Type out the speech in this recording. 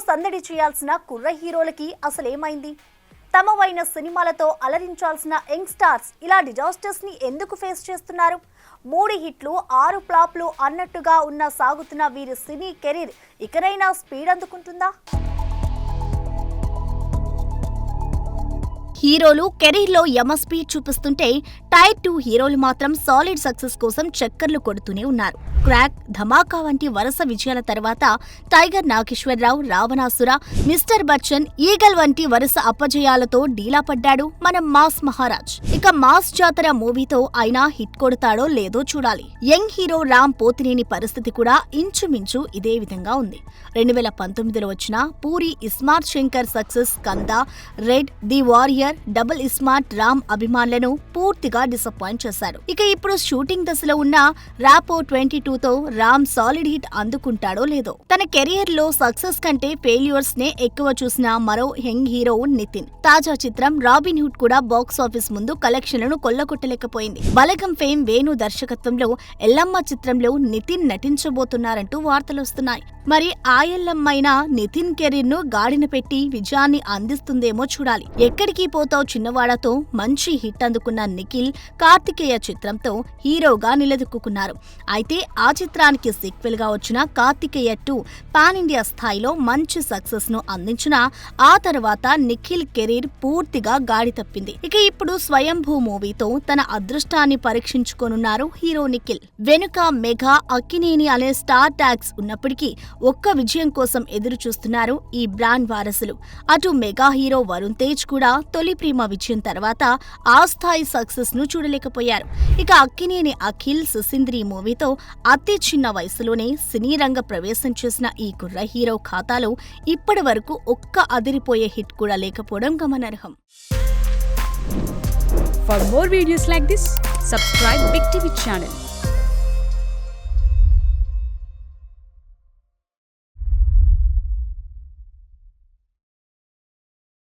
సందడి చేయాల్సిన కుర్ర హీరోలకి అసలేమైంది? తమవైన సినిమాలతో అలరించాల్సిన యంగ్ స్టార్స్ ఇలా డిజాస్టర్స్ ని ఎందుకు ఫేస్ చేస్తున్నారు? 3 హిట్లు 6 ఫ్లాప్లు అన్నట్టుగా ఉన్న సాగుతున్న వీరి సినీ కెరీర్ ఇకనైనా స్పీడ్ అందుకుంటుందా? హీరోలు కెరీర్లో యమ స్పీడ్ చూపిస్తుంటే టైర్ 2 హీరోలు మాత్రం సాలిడ్ సక్సెస్ కోసం చక్కర్లు కొడుతూనే ఉన్నారు. క్రాక్, ధమాకా వంటి వరుస విజయాల తర్వాత Tiger Nageswara Rao, Ravanasura, Mister Bachchan, Eagle వంటి వరుస అపజయాలతో డీలా పడ్డాడు మన మాస్ మహారాజ్. ఇక మాస్ జాతర మూవీతో అయినా హిట్ కొడతాడో లేదో చూడాలి. యంగ్ హీరో రామ్ పోతినేని పరిస్థితి కూడా ఇంచుమించు ఇదే విధంగా ఉంది. 2019లో వచ్చిన Puri Ismart Shankar success Skanda, Red, the Warrior, Double Ismart Ram అభిమానులను పూర్తిగా డిసప్పాయింట్ చేశారు. ఇక ఇప్పుడు షూటింగ్ దశలో ఉన్న రాపో 22తో రామ్ సాలిడ్ హిట్ అందుకుంటాడో లేదో. తన కెరియర్ లో సక్సెస్ కంటే ఫెయిల్యూర్స్ నే ఎక్కువ చూసిన మరో యంగ్ హీరో నితిన్. తాజా చిత్రం రాబిన్ హుడ్ కూడా బాక్స్ ఆఫీస్ ముందు కలెక్షన్లను కొల్లగొట్టలేకపోయింది. బలగం ఫేమ్ వేణు దర్శకత్వంలో ఎల్లమ్మ చిత్రంలో నితిన్ నటించబోతున్నారంటూ వార్తలొస్తున్నాయి. మరి ఆ ఎల్లమ్మైనా నితిన్ కెరీర్ ను గాడిన పెట్టి విజయాన్ని అందిస్తుందేమో చూడాలి. ఎక్కడికి పోతావు చిన్నవాడతో మంచి హిట్ అందుకున్న నిఖిల్ కార్తికేయ చిత్రంతో హీరోగా నిలదొక్కున్నారు. అయితే ఆ చిత్రానికి సీక్వెల్ గా వచ్చిన కార్తికేయ 2 పాన్ ఇండియా స్థాయిలో మంచి సక్సెస్ ను అందించిన ఆ తర్వాత నిఖిల్ కెరీర్ పూర్తిగా గాడి తప్పింది. ఇక ఇప్పుడు స్వయంభూ మూవీతో తన అదృష్టాన్ని పరీక్షించుకోనున్నారు హీరో నిఖిల్. వెనుక మెగా, అక్కినేని అనే స్టార్ ట్యాగ్స్ ఉన్నప్పటికీ ఒక్క విజయం కోసం ఎదురు చూస్తున్నారు ఈ బ్రాండ్ వారసులు. అటు మెగా హీరో వరుణ్ తేజ్ కూడా తొలి ప్రేమ విజయం తర్వాత ఆ స్థాయి సక్సెస్ ను చూడలేకపోయారు. ఇక అక్కినేని అఖిల్ సుసింద్రి మూవీతో అతి చిన్న వయసులోనే సినీ రంగ ప్రవేశం చేసిన ఈ కుర్ర హీరో ఖాతాలో ఇప్పటి వరకు ఒక్క అదిరిపోయే హిట్ కూడా లేకపోవడం గమనార్హం. For more videos like this, subscribe Big TV channel.